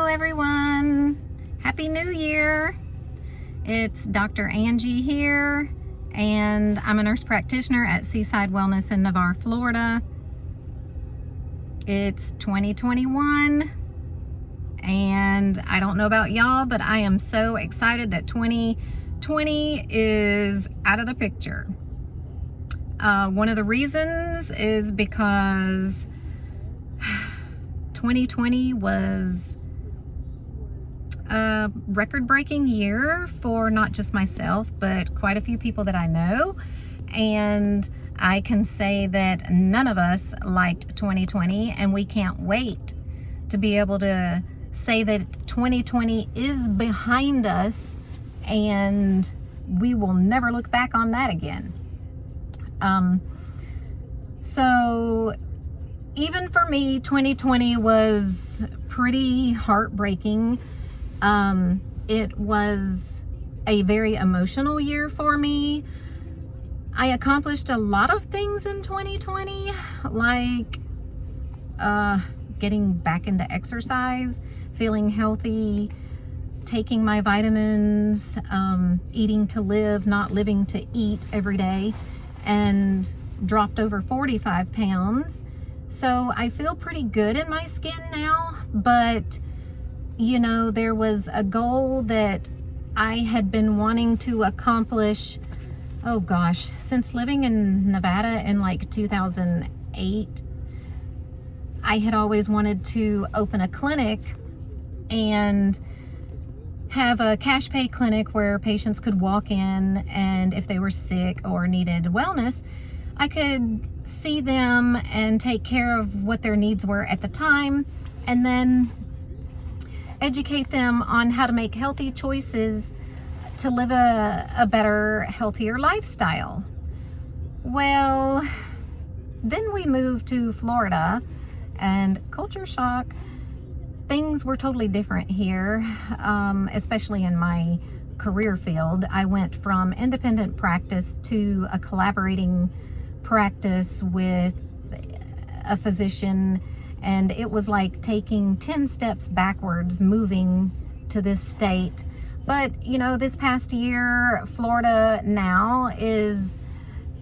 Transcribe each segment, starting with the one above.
everyone. Happy New Year. It's Dr. Angie here, and I'm a nurse practitioner at Seaside Wellness in Navarre, Florida. It's 2021, and I don't know about y'all, but I am so excited that 2020 is out of the picture. One of the reasons is because 2020 was a record-breaking year for not just myself, but quite a few people that I know. And I can say that none of us liked 2020, and we can't wait to be able to say that 2020 is behind us and we will never look back on that again. So even for me, 2020 was pretty heartbreaking. It was a very emotional year for me. I accomplished a lot of things in 2020, like getting back into exercise, feeling healthy, taking my vitamins, eating to live, not living to eat every day, and dropped over 45 pounds. So I feel pretty good in my skin now, but you know, there was a goal that I had been wanting to accomplish, oh gosh, since living in Nevada in like 2008. I had always wanted to open a clinic and have a cash pay clinic where patients could walk in, and if they were sick or needed wellness, I could see them and take care of what their needs were at the time, and then educate them on how to make healthy choices to live a better, healthier lifestyle. Well, then we moved to Florida, and culture shock, things were totally different here, especially in my career field. I went from independent practice to a collaborating practice with a physician, and it was like taking 10 steps backwards moving to this state. But you know, this past year, Florida now is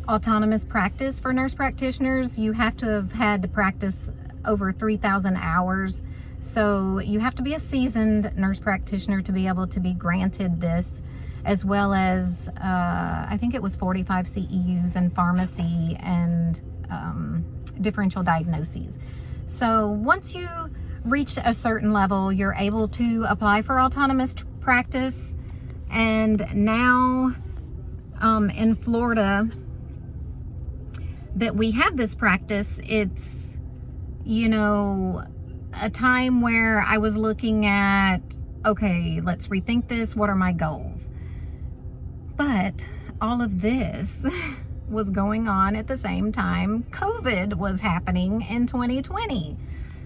autonomous practice for nurse practitioners. You have to have had to practice over 3,000 hours. So you have to be a seasoned nurse practitioner to be able to be granted this, as well as I think it was 45 CEUs in pharmacy and differential diagnoses. So once you reach a certain level, you're able to apply for autonomous practice. And now in Florida that we have this practice, it's, you know, a time where I was looking at, okay, let's rethink this. What are my goals? But all of this was going on at the same time COVID was happening in 2020.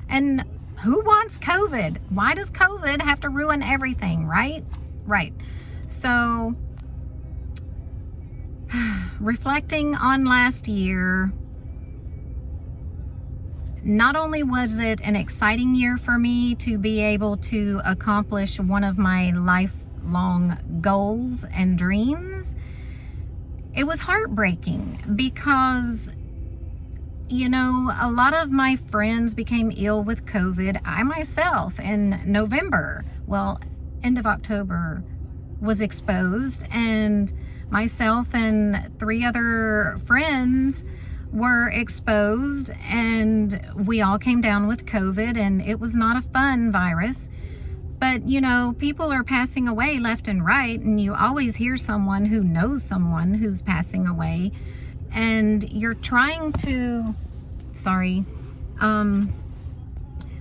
And who wants COVID? Why does COVID have to ruin everything, right? Right. So, reflecting on last year, not only was it an exciting year for me to be able to accomplish one of my lifelong goals and dreams, it was heartbreaking because, you know, a lot of my friends became ill with COVID. I myself in November, well, end of October, was exposed, and myself and 3 other friends were exposed, and we all came down with COVID, and it was not a fun virus. But, you know, people are passing away left and right, and you always hear someone who knows someone who's passing away, and you're trying to,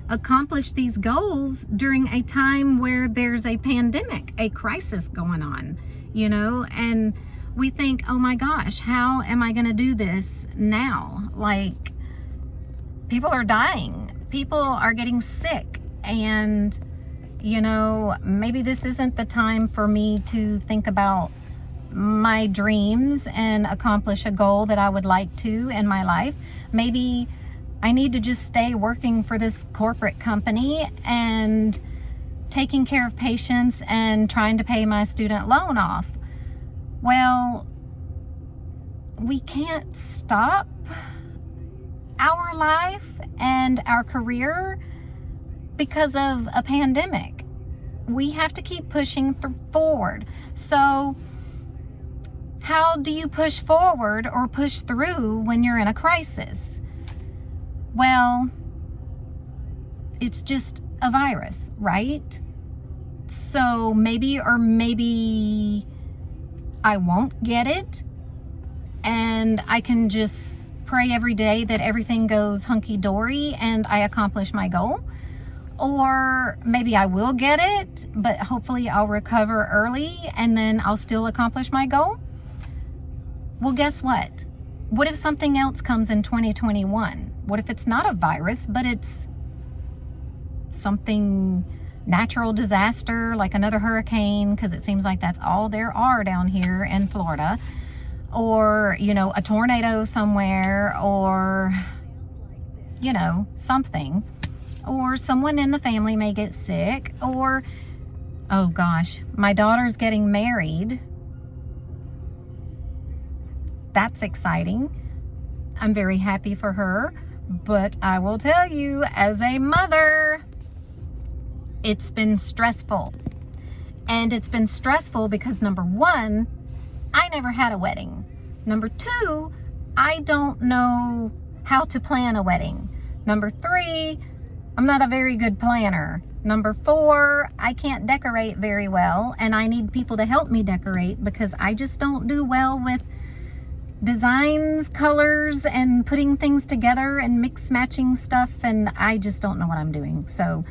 accomplish these goals during a time where there's a pandemic, a crisis going on, you know, and we think, oh my gosh, how am I going to do this now? Like, people are dying, people are getting sick, and you know, maybe this isn't the time for me to think about my dreams and accomplish a goal that I would like to in my life. Maybe I need to just stay working for this corporate company and taking care of patients and trying to pay my student loan off. Well, we can't stop our life and our career because of a pandemic. We have to keep pushing forward. So how do you push forward or push through when you're in a crisis? Well, it's just a virus, right? So maybe I won't get it, and I can just pray every day that everything goes hunky-dory and I accomplish my goal. Or maybe I will get it, but hopefully I'll recover early and then I'll still accomplish my goal. Well, guess what? What if something else comes in 2021? What if it's not a virus, but it's something natural disaster, like another hurricane, because it seems like that's all there are down here in Florida, or, you know, a tornado somewhere, or, you know, something, or someone in the family may get sick, or, oh gosh, my daughter's getting married. That's exciting. I'm very happy for her, but I will tell you, as a mother, it's been stressful. And it's been stressful because, number one, I never had a wedding. Number two, I don't know how to plan a wedding. Number three, I'm not a very good planner. Number four, I can't decorate very well, and I need people to help me decorate because I just don't do well with designs, colors, and putting things together and matching stuff, and I just don't know what I'm doing. So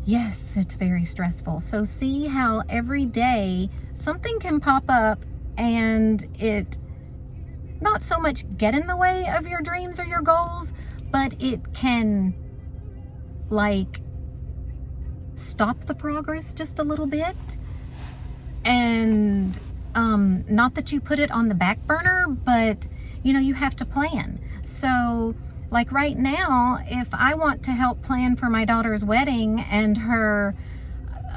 yes, it's very stressful. So see how every day something can pop up and it not so much get in the way of your dreams or your goals, but it can like stop the progress just a little bit. And not that you put it on the back burner, but you know, you have to plan. So like right now, if I want to help plan for my daughter's wedding and her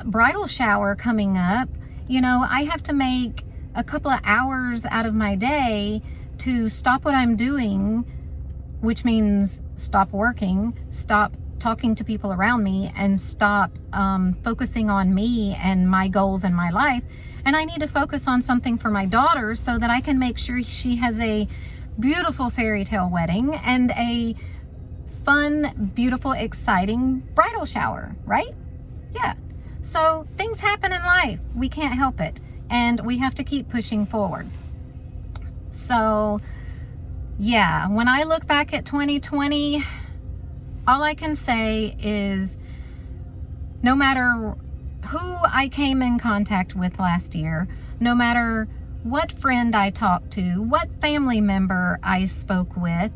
bridal shower coming up, you know, I have to make a couple of hours out of my day to stop what I'm doing, which means stop working, stop talking to people around me, and stop focusing on me and my goals in my life. And I need to focus on something for my daughter so that I can make sure she has a beautiful fairy tale wedding and a fun, beautiful, exciting bridal shower, right? Yeah. So things happen in life. We can't help it. And we have to keep pushing forward. So yeah, when I look back at 2020, all I can say is no matter who I came in contact with last year, no matter what friend I talked to, what family member I spoke with,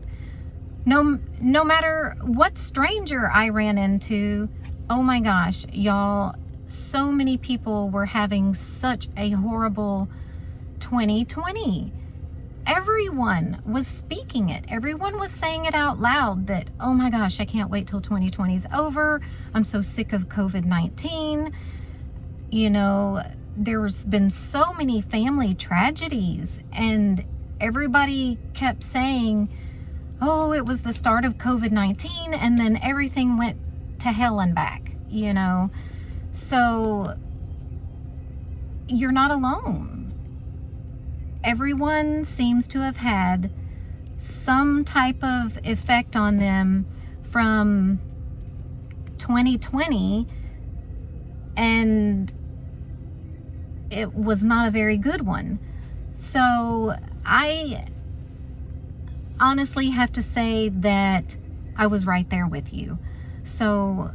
no matter what stranger I ran into, oh my gosh, y'all, so many people were having such a horrible 2020. Everyone was speaking it. Everyone was saying it out loud that, oh my gosh, I can't wait till 2020 is over. I'm so sick of COVID-19. You know, there's been so many family tragedies, and everybody kept saying, oh, it was the start of COVID-19, and then everything went to hell and back, you know. So you're not alone. Everyone seems to have had some type of effect on them from 2020, and it was not a very good one. So I honestly have to say that I was right there with you. So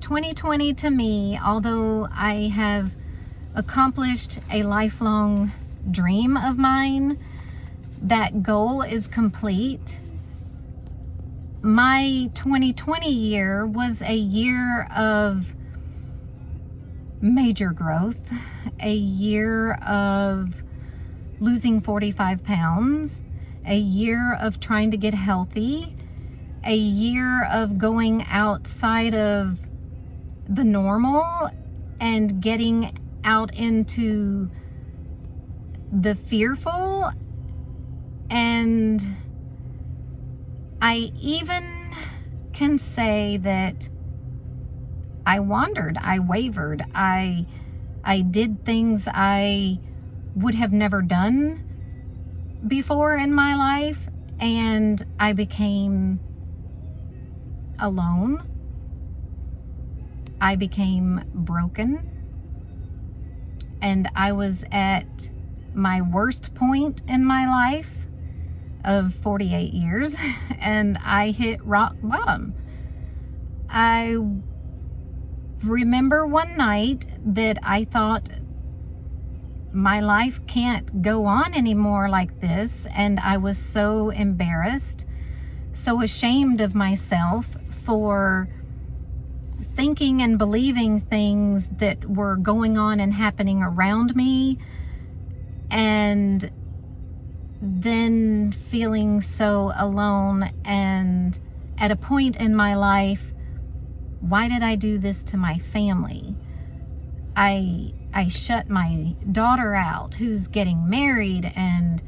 2020 to me, although I have accomplished a lifelong dream of mine, that goal is complete. My 2020 year was a year of major growth, a year of losing 45 pounds, a year of trying to get healthy, a year of going outside of the normal and getting out into the fearful. And I even can say that I wandered, I wavered, I did things I would have never done before in my life, and I became alone. I became broken, and I was at my worst point in my life of 48 years, and I hit rock bottom. I remember one night that I thought, my life can't go on anymore like this, and I was so embarrassed, so ashamed of myself for thinking and believing things that were going on and happening around me, and then feeling so alone. And at a point in my life, why did I do this to my family? I shut my daughter out who's getting married, and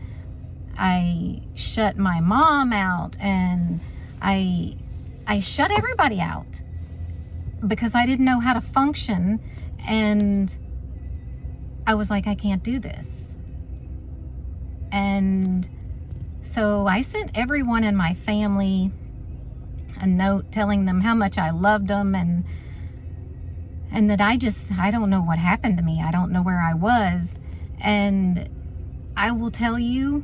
I shut my mom out, and I shut everybody out because I didn't know how to function. And I was like, I can't do this. And so I sent everyone in my family a note telling them how much I loved them, and that I don't know what happened to me. I don't know where I was. And I will tell you,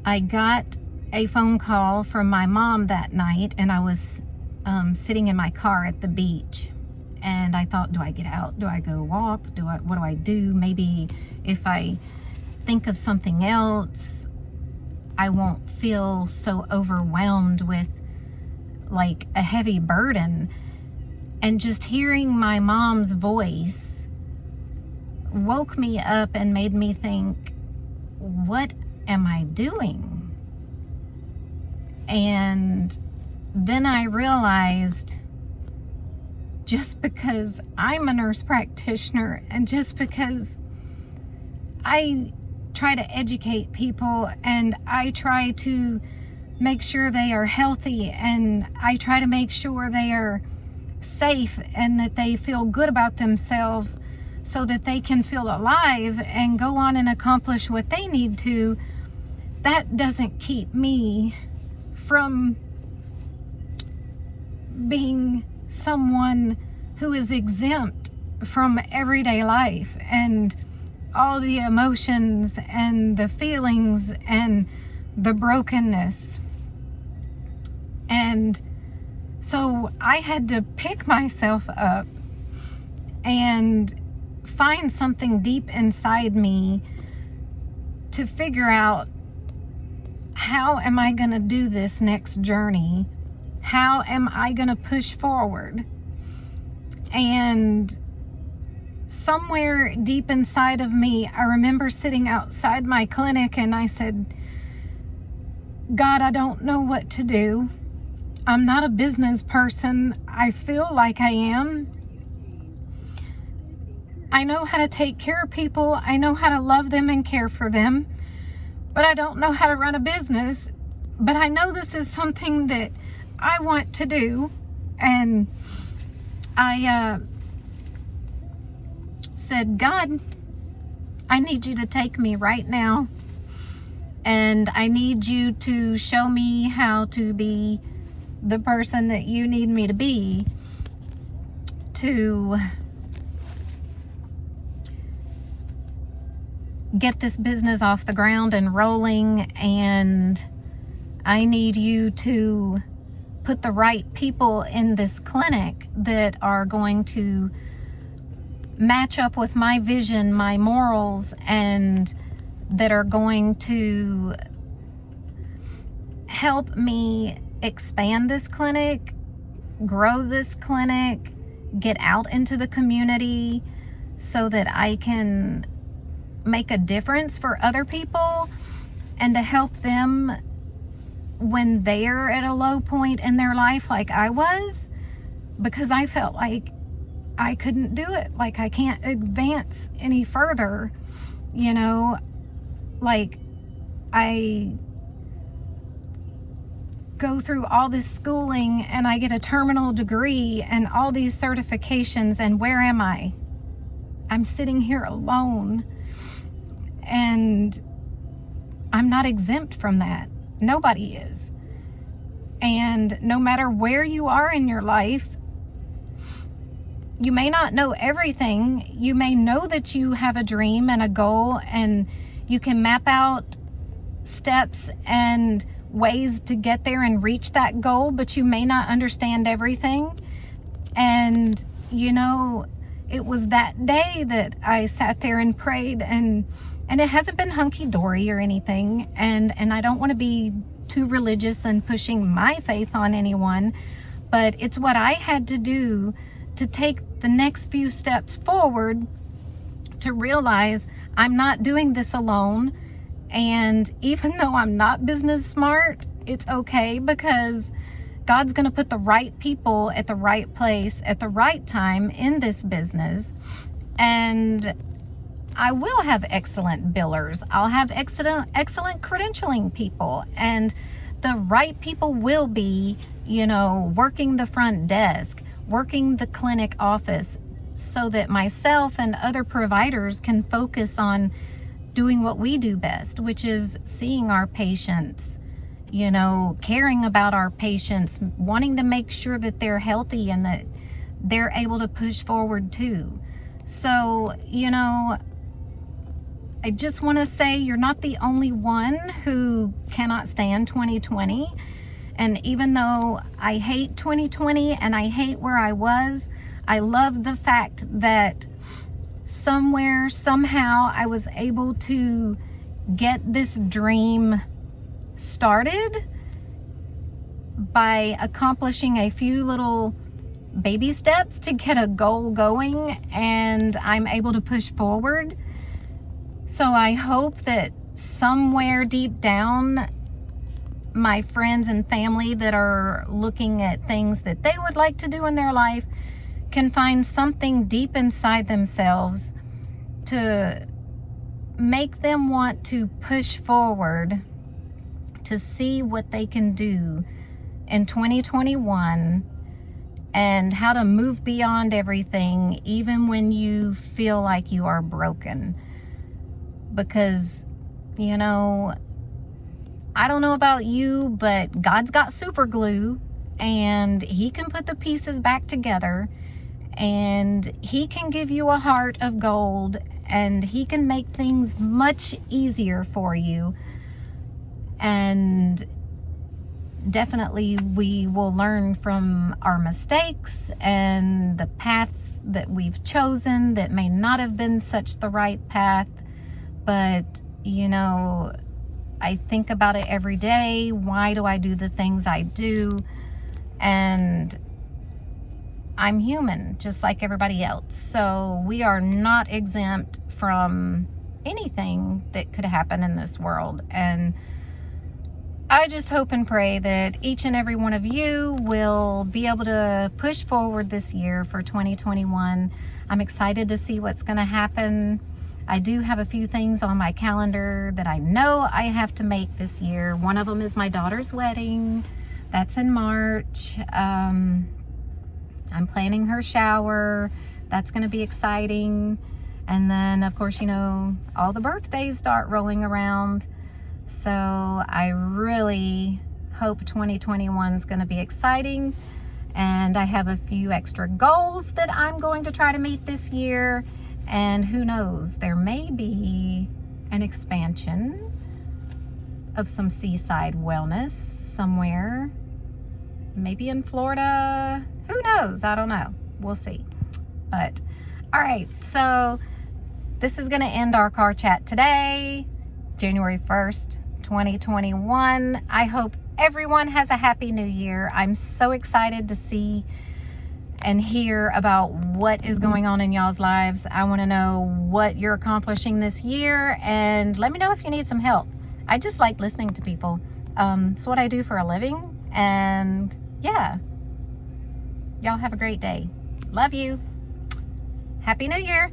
I got a phone call from my mom that night, and I was sitting in my car at the beach, and I thought, do I get out? Do I go walk? What do I do? Maybe if I think of something else, I won't feel so overwhelmed with like a heavy burden. And just hearing my mom's voice woke me up and made me think, what am I doing? And then I realized, just because I'm a nurse practitioner, and just because I try to educate people, and I try to make sure they are healthy, and I try to make sure they are safe and that they feel good about themselves so that they can feel alive and go on and accomplish what they need to, that doesn't keep me from being someone who is exempt from everyday life and all the emotions and the feelings and the brokenness. And so I had to pick myself up and find something deep inside me to figure out, how am I going to do this next journey? How am I going to push forward? And somewhere deep inside of me, I remember sitting outside my clinic, and I said, God, I don't know what to do. I'm not a business person. I feel like I am. I know how to take care of people. I know how to love them and care for them. But I don't know how to run a business. But I know this is something that I want to do. And I said, God, I need you to take me right now. And I need you to show me how to be the person that you need me to be, to get this business off the ground and rolling. And I need you to put the right people in this clinic that are going to match up with my vision, my morals, and that are going to help me expand this clinic, grow this clinic, get out into the community so that I can make a difference for other people, and to help them when they're at a low point in their life like I was, because I felt like I couldn't do it. Like I can't advance any further, you know, like I go through all this schooling and I get a terminal degree and all these certifications, and where am I? I'm sitting here alone, and I'm not exempt from that. Nobody is. And no matter where you are in your life, you may not know everything. You may know that you have a dream and a goal, and you can map out steps and ways to get there and reach that goal, but you may not understand everything. And you know, it was that day that I sat there and prayed, and it hasn't been hunky-dory or anything, and I don't want to be too religious and pushing my faith on anyone, but it's what I had to do to take the next few steps forward, to realize I'm not doing this alone. And even though I'm not business smart, it's okay, because God's going to put the right people at the right place at the right time in this business. And I will have excellent billers. I'll have excellent credentialing people, and the right people will be, you know, working the front desk, working the clinic office, so that myself and other providers can focus on doing what we do best, which is seeing our patients, you know, caring about our patients, wanting to make sure that they're healthy and that they're able to push forward too. So, you know, I just want to say you're not the only one who cannot stand 2020. And even though I hate 2020 and I hate where I was, I love the fact that somewhere, somehow, I was able to get this dream started by accomplishing a few little baby steps to get a goal going, and I'm able to push forward. So I hope that somewhere deep down, my friends and family that are looking at things that they would like to do in their life can find something deep inside themselves to make them want to push forward, to see what they can do in 2021 and how to move beyond everything, even when you feel like you are broken. Because, you know, I don't know about you, but God's got super glue, and He can put the pieces back together, and He can give you a heart of gold, and He can make things much easier for you. And definitely we will learn from our mistakes and the paths that we've chosen that may not have been such the right path. But, you know, I think about it every day. Why do I do the things I do? And I'm human, just like everybody else. So we are not exempt from anything that could happen in this world. And I just hope and pray that each and every one of you will be able to push forward this year for 2021. I'm excited to see what's going to happen. I do have a few things on my calendar that I know I have to make this year. One of them is my daughter's wedding. That's in March. I'm planning her shower. That's going to be exciting. And then, of course, you know, all the birthdays start rolling around. So I really hope 2021 is going to be exciting. And I have a few extra goals that I'm going to try to meet this year. And who knows, there may be an expansion of some seaside wellness somewhere. Maybe in Florida. Who knows? I don't know. We'll see. But, all right. So, this is going to end our car chat today, January 1st, 2021. I hope everyone has a happy new year. I'm so excited to see and hear about what is going on in y'all's lives. I want to know what you're accomplishing this year, and let me know if you need some help. I just like listening to people. It's what I do for a living, and yeah, Y'all have a great day. Love you. Happy New Year.